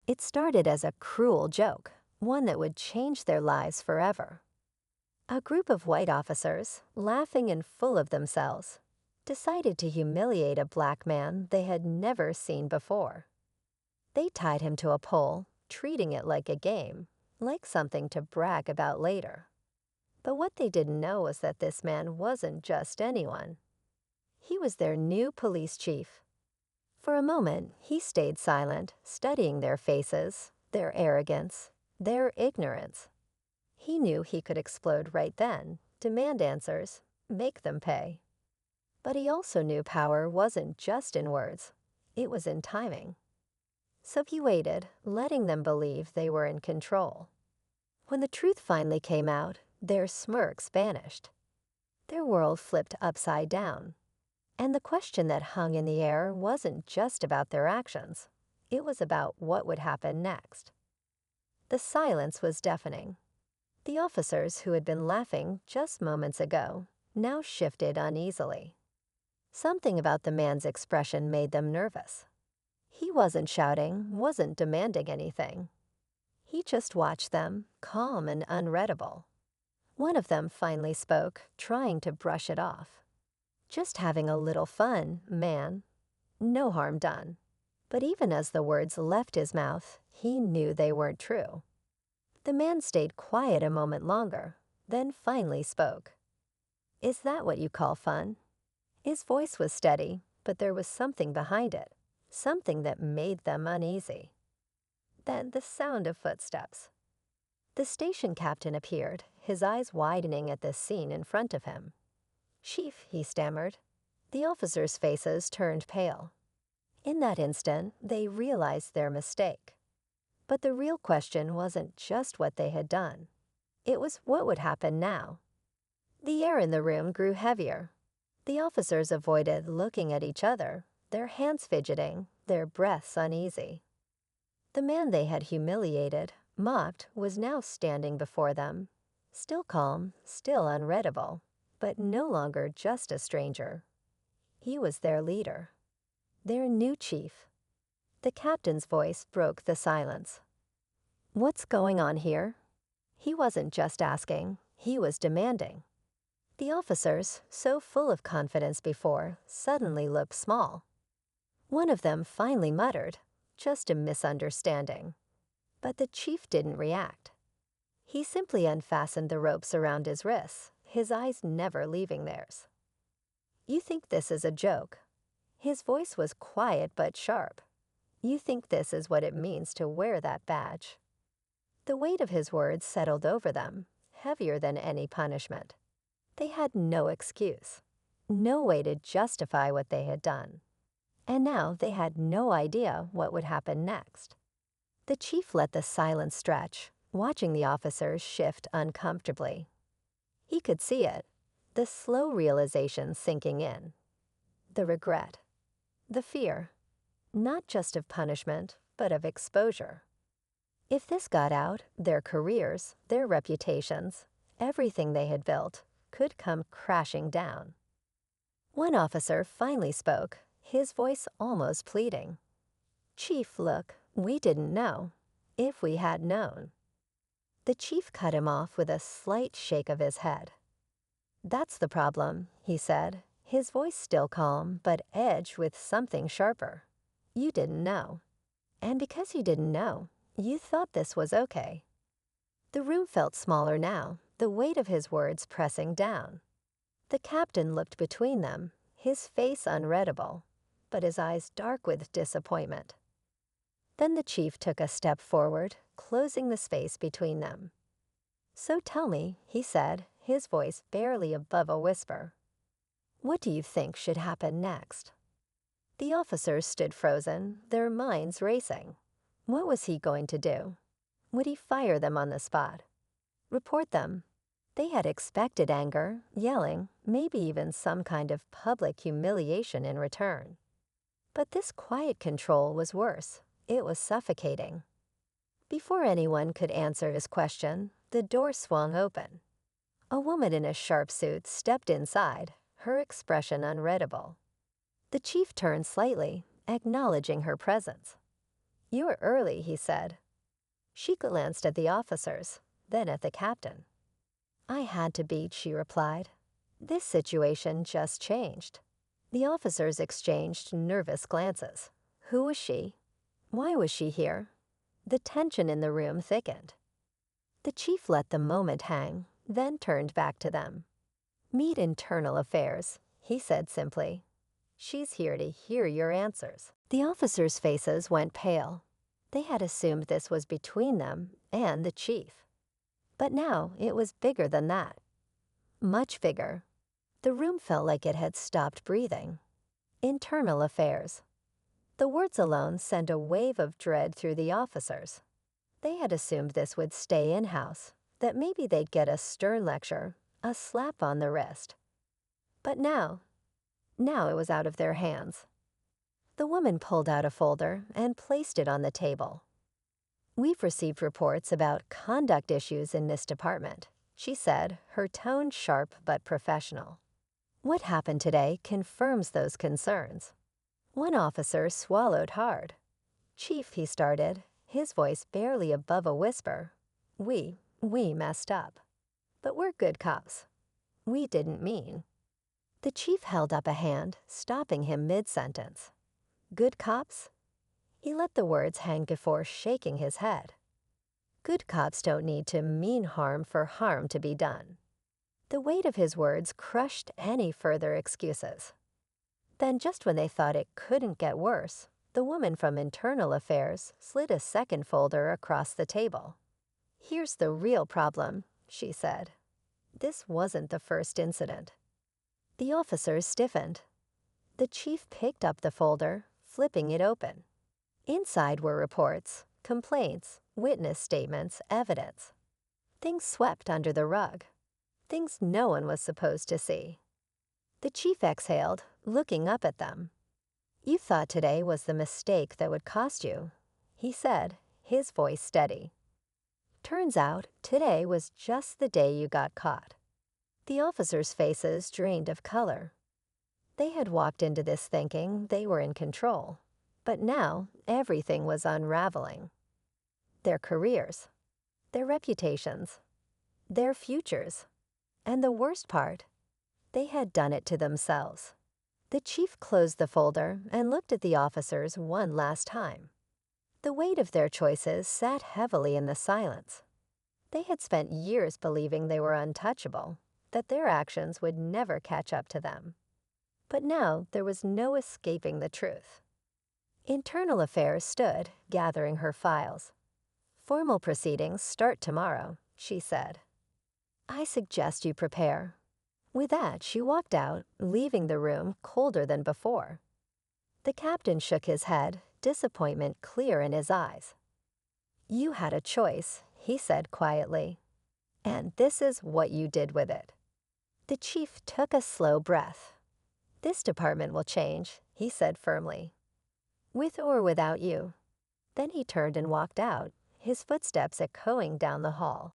It started as a cruel joke, one that would change their lives forever. A group of white officers, laughing and full of themselves, decided to humiliate a black man they had never seen before. They tied him to a pole, treating it like a game, like something to brag about later. But what they didn't know was that this man wasn't just anyone. He was their new police chief. For a moment, he stayed silent, studying their faces, their arrogance, their ignorance. He knew he could explode right then, demand answers, make them pay. But he also knew power wasn't just in words, it was in timing. So he waited, letting them believe they were in control. When the truth finally came out, their smirks vanished. Their world flipped upside down. And the question that hung in the air wasn't just about their actions. It was about what would happen next. The silence was deafening. The officers who had been laughing just moments ago now shifted uneasily. Something about the man's expression made them nervous. He wasn't shouting, wasn't demanding anything. He just watched them, calm and unreadable. One of them finally spoke, trying to brush it off. "Just having a little fun, man. No harm done." But even as the words left his mouth, he knew they weren't true. The man stayed quiet a moment longer, then finally spoke. "Is that what you call fun?" His voice was steady, but there was something behind it, something that made them uneasy. Then the sound of footsteps. The station captain appeared, his eyes widening at this scene in front of him. "Chief," he stammered. The officers' faces turned pale. In that instant, they realized their mistake. But the real question wasn't just what they had done. It was what would happen now. The air in the room grew heavier. The officers avoided looking at each other, their hands fidgeting, their breaths uneasy. The man they had humiliated, mocked, was now standing before them, still calm, still unreadable, but no longer just a stranger. He was their leader, their new chief. The captain's voice broke the silence. "What's going on here?" He wasn't just asking, he was demanding. The officers, so full of confidence before, suddenly looked small. One of them finally muttered, "Just a misunderstanding." But the chief didn't react. He simply unfastened the ropes around his wrists, his eyes never leaving theirs. "You think this is a joke?" His voice was quiet but sharp. "You think this is what it means to wear that badge?" The weight of his words settled over them, heavier than any punishment. They had no excuse, no way to justify what they had done. And now they had no idea what would happen next. The chief let the silence stretch, watching the officers shift uncomfortably. He could see it, the slow realization sinking in. The regret, the fear, not just of punishment, but of exposure. If this got out, their careers, their reputations, everything they had built, could come crashing down. One officer finally spoke, his voice almost pleading. "Chief, look, we didn't know. If we had known." The chief cut him off with a slight shake of his head. "That's the problem," he said, his voice still calm but edged with something sharper. "You didn't know. And because you didn't know, you thought this was okay." The room felt smaller now, the weight of his words pressing down. The captain looked between them, his face unreadable, but his eyes dark with disappointment. Then the chief took a step forward, closing the space between them. "So tell me," he said, his voice barely above a whisper, "what do you think should happen next?" The officers stood frozen, their minds racing. What was he going to do? Would he fire them on the spot? Report them? They had expected anger, yelling, maybe even some kind of public humiliation in return. But this quiet control was worse. It was suffocating. Before anyone could answer his question, the door swung open. A woman in a sharp suit stepped inside, her expression unreadable. The chief turned slightly, acknowledging her presence. "You're early," he said. She glanced at the officers, then at the captain. "I had to be," she replied. This situation just changed. The officers exchanged nervous glances. Who was she? Why was she here? The tension in the room thickened. The chief let the moment hang, then turned back to them. "Meet Internal Affairs," he said simply. "She's here to hear your answers." The officers' faces went pale. They had assumed this was between them and the chief. But now it was bigger than that. Much bigger. The room felt like it had stopped breathing. Internal Affairs. The words alone sent a wave of dread through the officers. They had assumed this would stay in-house, that maybe they'd get a stern lecture, a slap on the wrist. But now it was out of their hands. The woman pulled out a folder and placed it on the table. "We've received reports about conduct issues in this department," she said, her tone sharp but professional. "What happened today confirms those concerns." One officer swallowed hard. "Chief," he started, his voice barely above a whisper, We messed up. But we're good cops. We didn't mean." The chief held up a hand, stopping him mid-sentence. "Good cops?" He let the words hang before shaking his head. Good cops don't need to mean harm for harm to be done. The weight of his words crushed any further excuses. Then, just when they thought it couldn't get worse, the woman from Internal Affairs slid a second folder across the table. "Here's the real problem," she said. This wasn't the first incident. The officers stiffened. The chief picked up the folder, flipping it open. Inside were reports, complaints, witness statements, evidence. Things swept under the rug. Things no one was supposed to see. The chief exhaled, looking up at them. "You thought today was the mistake that would cost you," he said, his voice steady. "Turns out today was just the day you got caught." The officers' faces drained of color. They had walked into this thinking they were in control, but now everything was unraveling. Their careers, their reputations, their futures, and the worst part, they had done it to themselves. The chief closed the folder and looked at the officers one last time. The weight of their choices sat heavily in the silence. They had spent years believing they were untouchable, that their actions would never catch up to them. But now there was no escaping the truth. Internal Affairs stood, gathering her files. "Formal proceedings start tomorrow," she said. "I suggest you prepare." With that, she walked out, leaving the room colder than before. The captain shook his head, disappointment clear in his eyes. "You had a choice," he said quietly. "And this is what you did with it." The chief took a slow breath. "This department will change," he said firmly. "With or without you." Then he turned and walked out, his footsteps echoing down the hall.